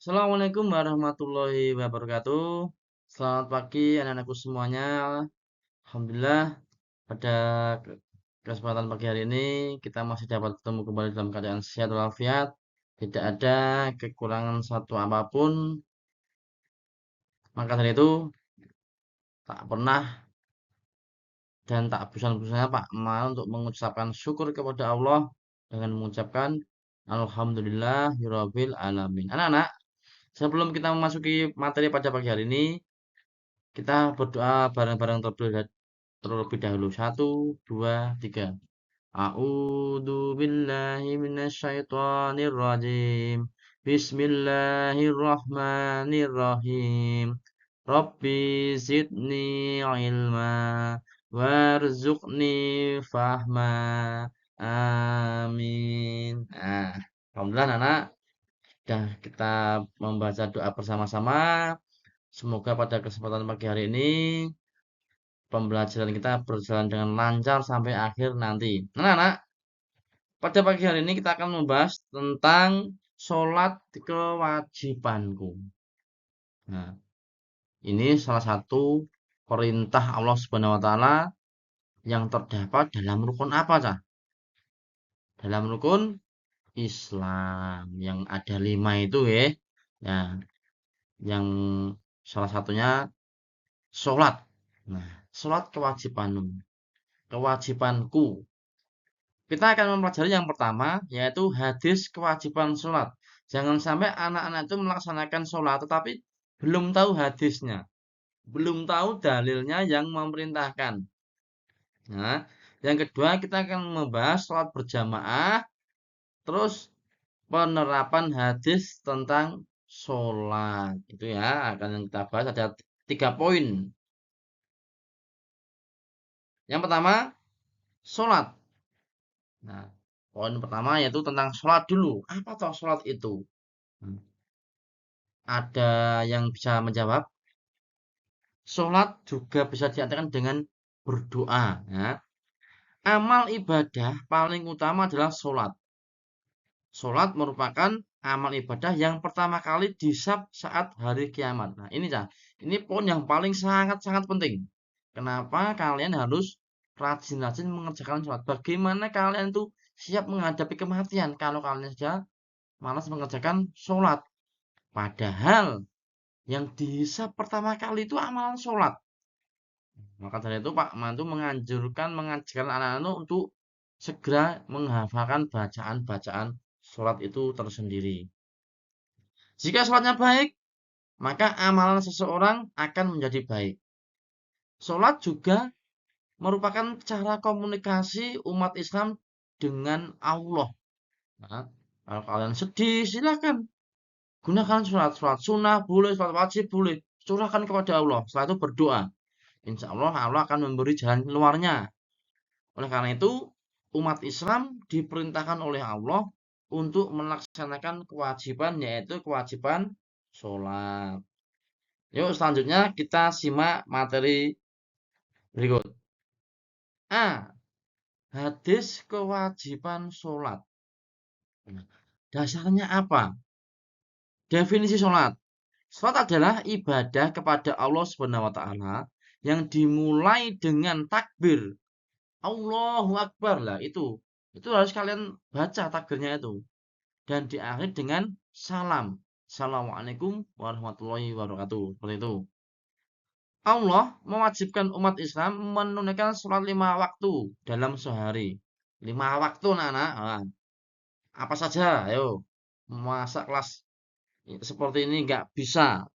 Assalamualaikum warahmatullahi wabarakatuh. Selamat pagi anak-anakku semuanya. Alhamdulillah pada kesempatan pagi hari ini kita masih dapat bertemu kembali dalam keadaan sehat walafiat. Tidak ada kekurangan satu apapun. Maka dari itu tak pernah dan tak bosan-bosannya Pak Mal untuk mengucapkan syukur kepada Allah dengan mengucapkan Alhamdulillahirabbil alamin. Anak-anak, sebelum kita memasuki materi pada pagi hari ini, kita berdoa bareng-bareng terlebih dahulu. Satu, dua, tiga. A'udzu billahi minasyaitonir rajim. Bismillahirrahmanirrahim. Rabbi zidni ilma warzuqni fahma. Amin. Nah, alhamdulillah anak, sudah kita membaca doa bersama-sama. Semoga pada kesempatan pagi hari ini pembelajaran kita berjalan dengan lancar sampai akhir nanti. Nah, anak, pada pagi hari ini kita akan membahas tentang sholat kewajibanku. Nah, ini salah satu perintah Allah Subhanahu wa taala yang terdapat dalam rukun apa, Cah? Dalam rukun Islam yang ada 5 itu ya. Nah, yang salah satunya sholat. Nah, sholat kewajibanku. Kita akan mempelajari yang pertama, yaitu hadis kewajiban sholat. Jangan sampai anak-anak itu melaksanakan sholat, tetapi belum tahu hadisnya, belum tahu dalilnya yang memerintahkan. Nah, yang kedua kita akan membahas sholat berjamaah, terus penerapan hadis tentang sholat. Itu ya, akan kita bahas ada 3 poin. Yang pertama, sholat. Nah, poin pertama yaitu tentang sholat dulu. Apa toh sholat itu? Hmm. Ada yang bisa menjawab? Sholat juga bisa diartikan dengan berdoa. Ya. Amal ibadah paling utama adalah sholat. Sholat merupakan amal ibadah yang pertama kali dihisab saat hari kiamat. Nah, ini poin yang paling sangat-sangat penting. Kenapa kalian harus rajin-rajin mengerjakan sholat? Bagaimana kalian itu siap menghadapi kematian kalau kalian saja malas mengerjakan sholat? Padahal yang dihisab pertama kali itu amalan sholat. Maka dari itu Pak Mantu mengajarkan anak-anak untuk segera menghafalkan bacaan-bacaan sholat itu tersendiri. Jika sholatnya baik, maka amalan seseorang akan menjadi baik. Sholat juga merupakan cara komunikasi umat Islam dengan Allah. Nah, kalau kalian sedih, silakan gunakan sholat sunnah boleh, sholat wajib boleh, curahkan kepada Allah. Setelah itu berdoa. Insya Allah Allah akan memberi jalan keluarnya. Oleh karena itu, umat Islam diperintahkan oleh Allah untuk melaksanakan kewajiban, yaitu kewajiban sholat. Yuk selanjutnya kita simak materi berikut. A. Hadis kewajiban sholat. Dasarnya apa? Definisi sholat. Sholat adalah ibadah kepada Allah Subhanahu wa taala yang dimulai dengan takbir. Allahu Akbar lah itu. Itu harus kalian baca takbirnya itu. Dan diakhiri dengan salam. Assalamualaikum warahmatullahi wabarakatuh. Seperti itu. Allah mewajibkan umat Islam menunaikan sholat 5 waktu dalam sehari. 5 waktu anak-anak. Nah, apa saja? Ayo. Masa kelas seperti ini nggak bisa.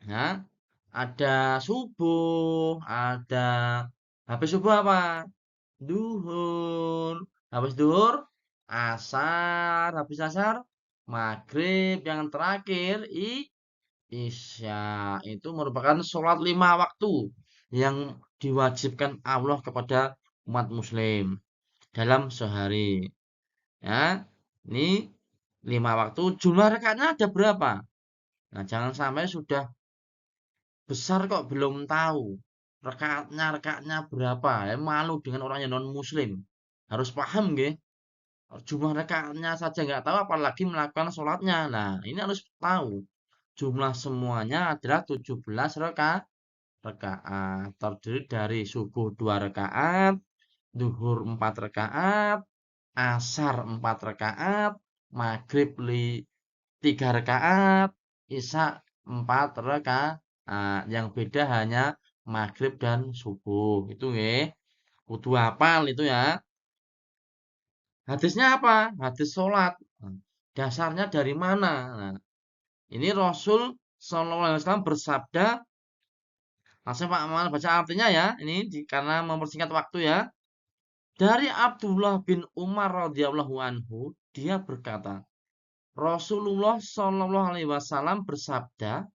Ya, ada subuh, ada habis subuh apa? Duhur. Habis duhur, asar. Habis asar, maghrib. Yang terakhir, isya. Itu merupakan sholat 5 waktu yang diwajibkan Allah kepada umat muslim dalam sehari. Ya, ini 5 waktu. Jumlah rakaatnya ada berapa? Nah, jangan sampai sudah besar kok belum tahu rakaatnya berapa. Ya, malu dengan orang yang non muslim. Harus paham nggih. Jumlah rakaatnya saja nggak tahu, apalagi melakukan sholatnya. Nah, ini harus tahu. Jumlah semuanya adalah 17 rakaat. Terdiri dari subuh 2 rakaat, duhur 4 rakaat, asar 4 rakaat, maghrib 3 rakaat, isya 4 rakaat. Yang beda hanya maghrib dan subuh. Itu ya. Kudu hafal itu ya. Hadisnya apa? Hadis sholat. Dasarnya dari mana? Nah, ini Rasul Shallallahu Alaihi Wasallam bersabda. Langsung Pak Amal baca artinya ya. Ini karena mempersingkat waktu ya. Dari Abdullah bin Umar radhiyallahu anhu, dia berkata, Rasulullah Shallallahu Alaihi Wasallam bersabda,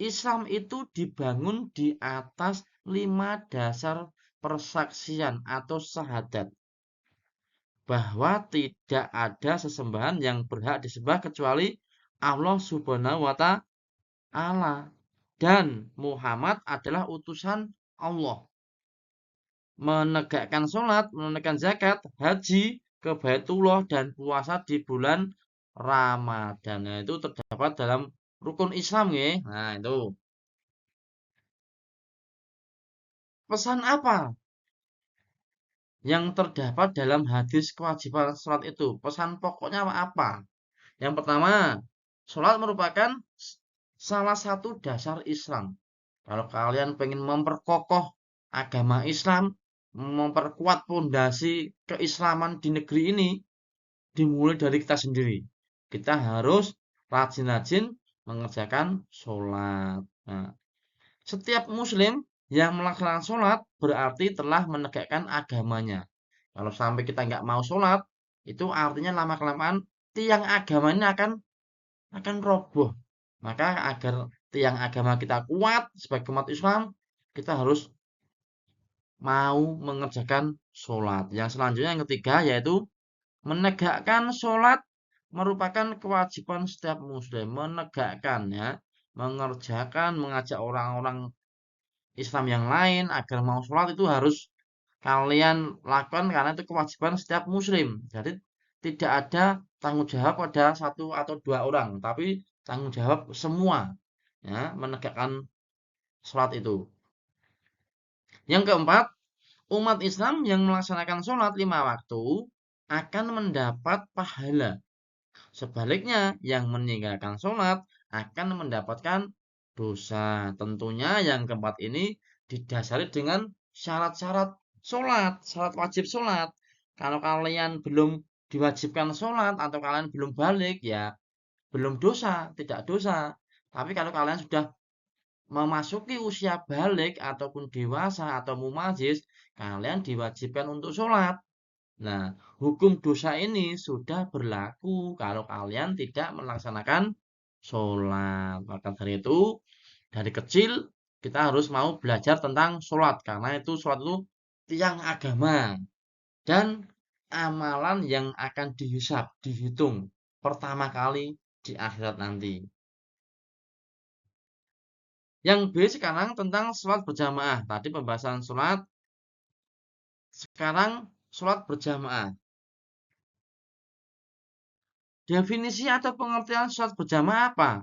Islam itu dibangun di atas 5 dasar persaksian atau syahadat bahwa tidak ada sesembahan yang berhak disembah kecuali Allah Subhanahu wa Ta'ala dan Muhammad adalah utusan Allah. Menegakkan sholat, menunaikan zakat, haji ke Baitullah dan puasa di bulan Ramadan. Nah, itu terdapat dalam rukun Islam ya. Nah, itu. Pesan apa yang terdapat dalam hadis kewajiban sholat itu? Pesan pokoknya apa? Yang pertama, sholat merupakan salah satu dasar Islam. Kalau kalian pengen memperkokoh agama Islam, memperkuat pondasi keislaman di negeri ini, dimulai dari kita sendiri. Kita harus rajin-rajin mengerjakan sholat. Nah, setiap muslim yang melaksanakan sholat berarti telah menegakkan agamanya. Kalau sampai kita nggak mau sholat, itu artinya lama-kelamaan tiang agama ini akan roboh. Maka agar tiang agama kita kuat sebagai umat Islam, kita harus mau mengerjakan sholat. Yang selanjutnya yang ketiga yaitu menegakkan sholat merupakan kewajiban setiap muslim. Menegakkan ya, mengerjakan, mengajak orang-orang Islam yang lain agar mau sholat itu harus kalian lakukan karena itu kewajiban setiap muslim. Jadi tidak ada tanggung jawab pada satu atau dua orang, tapi tanggung jawab semua ya menegakkan sholat itu. Yang keempat, umat Islam yang melaksanakan sholat 5 waktu akan mendapat pahala. Sebaliknya, yang meninggalkan sholat akan mendapatkan dosa. Tentunya yang keempat ini didasari dengan syarat-syarat sholat, syarat wajib sholat. Kalau kalian belum diwajibkan sholat atau kalian belum balik, ya belum dosa, tidak dosa. Tapi kalau kalian sudah memasuki usia balik ataupun dewasa atau mumajis, kalian diwajibkan untuk sholat. Nah, hukum dosa ini sudah berlaku kalau kalian tidak melaksanakan sholat. Maka dari itu, dari kecil kita harus mau belajar tentang sholat. Karena itu sholat itu tiang agama. Dan amalan yang akan dihisab, dihitung pertama kali di akhirat nanti. Yang B sekarang tentang sholat berjamaah. Tadi pembahasan sholat, sekarang sholat berjamaah. Definisi atau pengertian sholat berjamaah apa?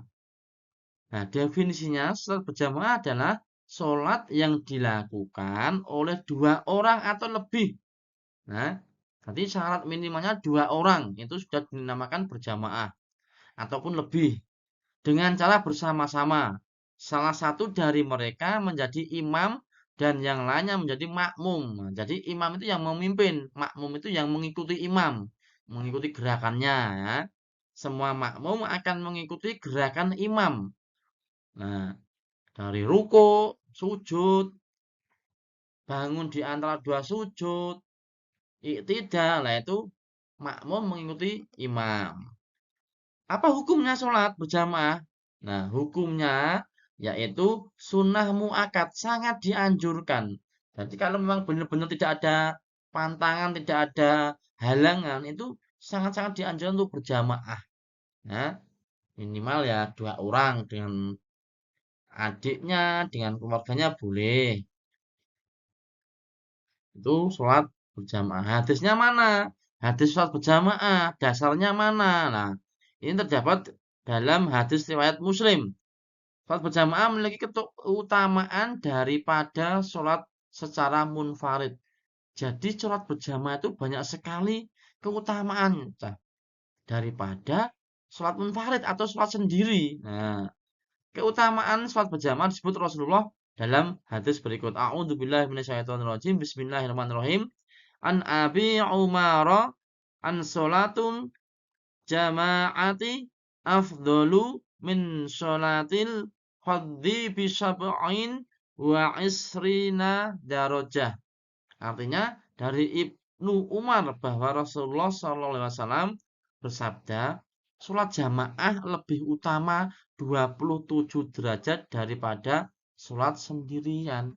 Nah, definisinya sholat berjamaah adalah sholat yang dilakukan oleh 2 orang atau lebih. Nah, nanti syarat minimalnya 2 orang itu sudah dinamakan berjamaah ataupun lebih dengan cara bersama-sama. Salah satu dari mereka menjadi imam dan yang lainnya menjadi makmum. Nah, jadi imam itu yang memimpin, makmum itu yang mengikuti imam, mengikuti gerakannya. Ya. Semua makmum akan mengikuti gerakan imam. Nah, dari ruko, sujud, bangun di antara 2 sujud, iktidal, lah itu makmum mengikuti imam. Apa hukumnya sholat berjamaah? Nah, hukumnya yaitu sunnah muakkad, sangat dianjurkan. Jadi kalau memang benar-benar tidak ada pantangan, tidak ada halangan, itu sangat-sangat dianjurkan untuk berjamaah. Nah, minimal ya 2 orang dengan adiknya, dengan keluarganya boleh. Itu sholat berjamaah. Hadisnya mana? hadis sholat berjamaah, dasarnya mana? Nah, ini terdapat dalam hadis riwayat Muslim. Sholat berjamaah memiliki keutamaan daripada sholat secara munfarid. Jadi sholat berjamaah itu banyak sekali keutamaan daripada sholat munfarid atau sholat sendiri. Nah, keutamaan sholat berjamaah disebut Rasulullah dalam hadis berikut. A'udzubillahi minasyaitonirrajim. Bismillahirrahmanirrahim. An Abi Umara an sholatun jama'ati afdolu min sholatil khaddi bisab'in wa isrina darajah. Artinya dari Ibnu Umar bahwa Rasulullah SAW bersabda, sholat jamaah lebih utama 27 derajat daripada sholat sendirian.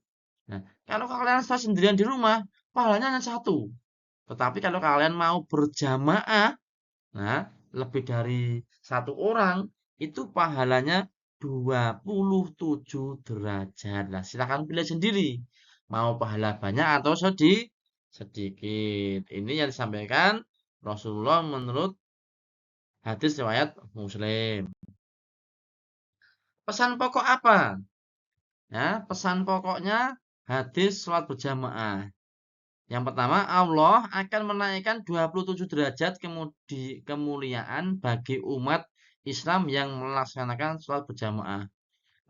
Nah, kalau kalian sholat sendirian di rumah, pahalanya hanya satu. Tetapi kalau kalian mau berjamaah, nah, lebih dari satu orang, itu pahalanya 27 derajat. Nah, silakan pilih sendiri. Mau pahala banyak atau sedikit. Ini yang disampaikan Rasulullah menurut hadis riwayat Muslim. Pesan pokok apa? Ya, pesan pokoknya hadis sholat berjamaah. Yang pertama, Allah akan menaikkan 27 derajat kemuliaan bagi umat Islam yang melaksanakan sholat berjamaah.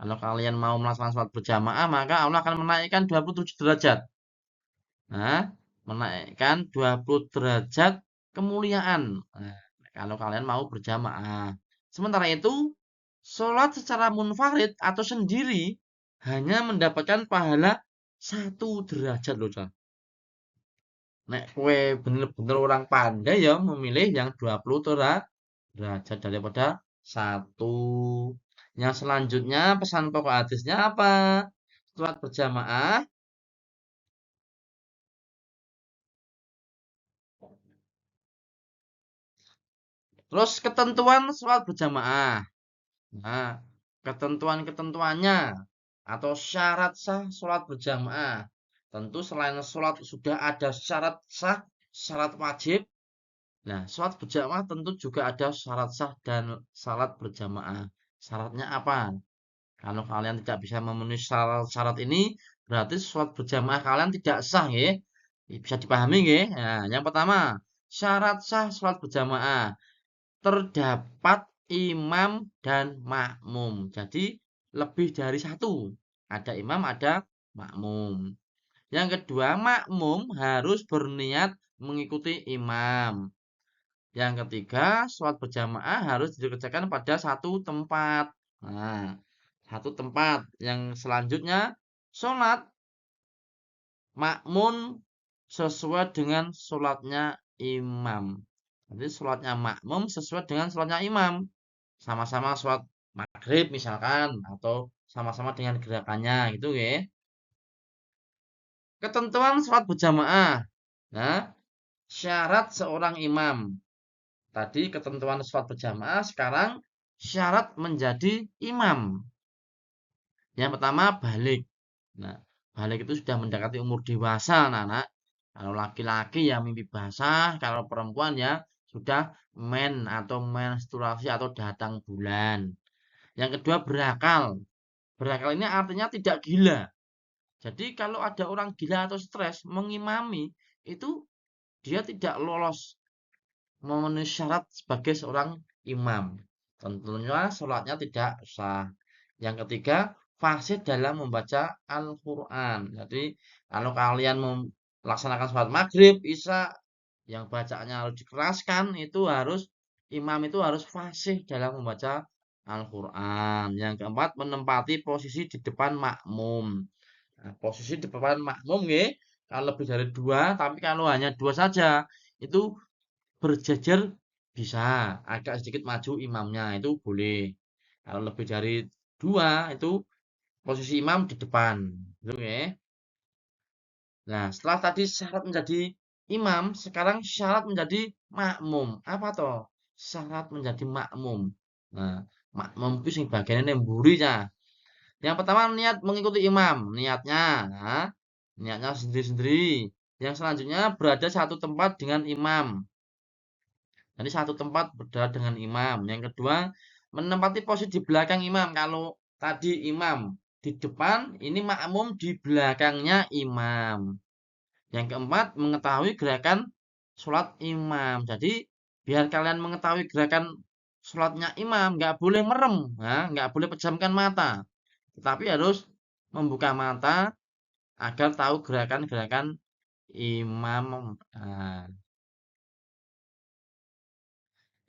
Kalau kalian mau melaksanakan sholat berjamaah, maka Allah akan menaikkan 27 derajat. Nah, menaikkan 20 derajat kemuliaan. Nah, kalau kalian mau berjamaah. Sementara itu, sholat secara munfarid atau sendiri hanya mendapatkan pahala 1 derajat loh, Chan. Nek kue bener-bener orang pandai ya memilih yang 20 derajat daripada satu. Yang selanjutnya pesan pokok hadisnya apa? Sholat berjamaah. Terus ketentuan sholat berjamaah. Nah, ketentuan-ketentuannya atau syarat sah sholat berjamaah. Tentu selain sholat sudah ada syarat sah, syarat wajib. Nah, sholat berjamaah tentu juga ada syarat sah dan sholat berjamaah. Syaratnya apa? Kalau kalian tidak bisa memenuhi syarat-syarat ini, berarti sholat berjamaah kalian tidak sah, ya. Bisa dipahami, ya. Nah, yang pertama, syarat sah sholat berjamaah terdapat imam dan makmum. Jadi lebih dari satu. Ada imam, ada makmum. Yang kedua, makmum harus berniat mengikuti imam. Yang ketiga, sholat berjamaah harus dikerjakan pada satu tempat. Nah, satu tempat. Yang selanjutnya, sholat makmum sesuai dengan sholatnya imam. Jadi sholatnya makmum sesuai dengan sholatnya imam. Sama-sama sholat maghrib misalkan. Atau sama-sama dengan gerakannya gitu ya. Ketentuan sholat berjamaah. Nah, syarat seorang imam. Tadi ketentuan sholat berjamaah, sekarang syarat menjadi imam. Yang pertama, balik. Nah, balik itu sudah mendekati umur dewasa, anak-anak. Kalau laki-laki ya mimpi basah, kalau perempuan ya sudah atau menstruasi atau datang bulan. Yang kedua, berakal. Berakal ini artinya tidak gila. Jadi kalau ada orang gila atau stres mengimami, itu dia tidak lolos memenuhi syarat sebagai seorang imam. Tentunya sholatnya tidak sah. Yang ketiga, fasih dalam membaca Al-Quran. Jadi, kalau kalian melaksanakan sholat maghrib, isya, yang bacaannya harus dikeraskan, itu harus, imam itu harus fasih dalam membaca Al-Quran. Yang keempat, menempati posisi di depan makmum. Nah, posisi di depan makmum, ya, kalau lebih dari dua, tapi kalau hanya dua saja, itu berjejer bisa, agak sedikit maju imamnya itu boleh. Kalau lebih dari dua itu posisi imam di depan, gitu ya. Nah, setelah tadi syarat menjadi imam, sekarang syarat menjadi makmum. Apa toh? Syarat menjadi makmum. Nah, makmum itu sing bagian yang mburi ya. Yang pertama niat mengikuti imam, niatnya, nah, niatnya sendiri-sendiri. Yang selanjutnya berada satu tempat dengan imam. Jadi satu tempat berdoa dengan imam. Yang kedua, menempati posisi di belakang imam. Kalau tadi imam di depan, ini makmum di belakangnya imam. Yang keempat, mengetahui gerakan sholat imam. Jadi, biar kalian mengetahui gerakan sholatnya imam, nggak boleh merem, nah, nggak boleh pejamkan mata. Tetapi harus membuka mata agar tahu gerakan-gerakan imam. Nah,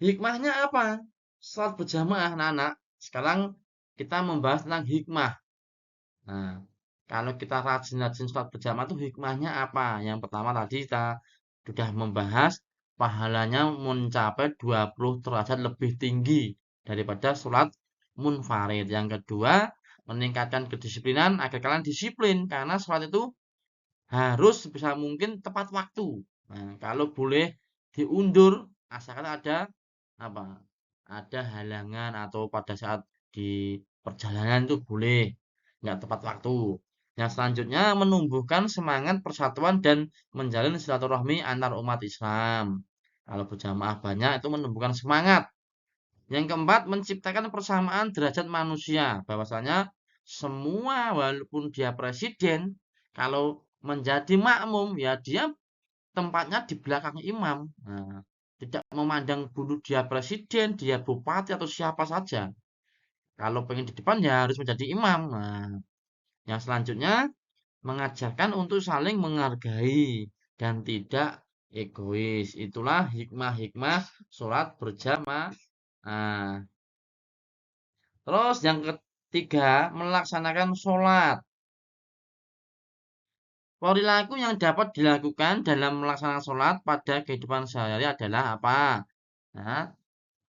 hikmahnya apa? Sholat berjamaah, anak-anak. Sekarang kita membahas tentang hikmah. Nah, kalau kita rajin-rajin sholat berjamaah itu hikmahnya apa? Yang pertama tadi kita sudah membahas pahalanya mencapai 20 derajat lebih tinggi daripada sholat munfarid. Yang kedua, meningkatkan kedisiplinan agar kalian disiplin karena sholat itu harus sebisa mungkin tepat waktu. Nah, kalau boleh diundur asalkan ada apa? Ada halangan atau pada saat di perjalanan itu boleh nggak tepat waktu. Yang selanjutnya menumbuhkan semangat persatuan dan menjalin silaturahmi antar umat Islam. Kalau berjamaah banyak itu menumbuhkan semangat. Yang keempat, menciptakan persamaan derajat manusia. Bahwasanya semua walaupun dia presiden, kalau menjadi makmum ya dia tempatnya di belakang imam. Nah, tidak memandang dulu dia presiden, dia bupati atau siapa saja. Kalau pengen di depan ya harus menjadi imam. Nah, yang selanjutnya mengajarkan untuk saling menghargai dan tidak egois. Itulah hikmah-hikmah sholat berjamaah. Nah, terus yang ketiga, melaksanakan sholat. Perilaku yang dapat dilakukan dalam melaksanakan sholat pada kehidupan sehari-hari adalah apa? Nah,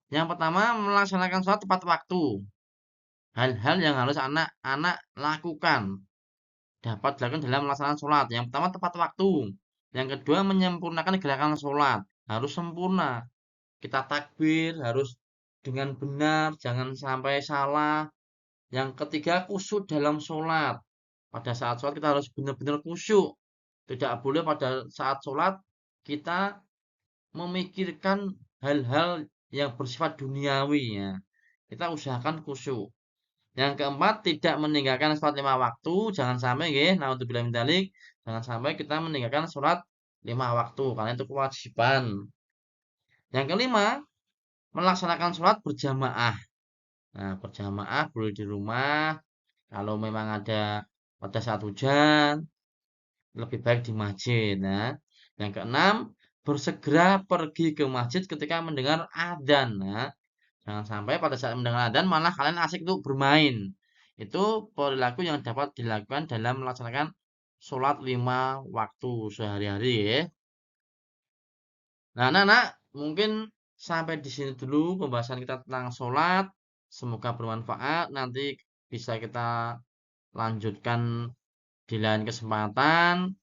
yang pertama, melaksanakan sholat tepat waktu. Hal-hal yang harus anak-anak lakukan dapat dilakukan dalam melaksanakan sholat. Yang pertama, tepat waktu. Yang kedua, menyempurnakan gerakan sholat. Harus sempurna. Kita takbir, harus dengan benar, jangan sampai salah. Yang ketiga, khusyuk dalam sholat. Pada saat sholat kita harus benar-benar khusyuk. Tidak boleh pada saat sholat kita memikirkan hal-hal yang bersifat duniawi ya. Kita usahakan khusyuk. Yang keempat, tidak meninggalkan sholat 5 waktu. Jangan sampai ya, naudzubillah min dzalik, jangan sampai kita meninggalkan sholat 5 waktu karena itu kewajiban. Yang kelima, melaksanakan sholat berjamaah. Nah, berjamaah boleh di rumah. Kalau memang ada pada saat hujan, lebih baik di masjid. Nah, yang keenam, bersegera pergi ke masjid ketika mendengar adzan. Nah, jangan sampai pada saat mendengar adzan malah kalian asik tuh bermain. Itu perilaku yang dapat dilakukan dalam melaksanakan sholat 5 waktu sehari-hari ya. Nah, anak-anak, mungkin sampai di sini dulu pembahasan kita tentang sholat. Semoga bermanfaat. Nanti bisa kita lanjutkan di lain kesempatan.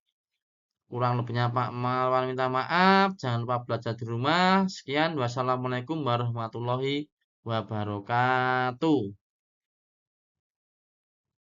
Kurang lebihnya Pak Marwan minta maaf. Jangan lupa belajar di rumah. Sekian. Wassalamualaikum warahmatullahi wabarakatuh.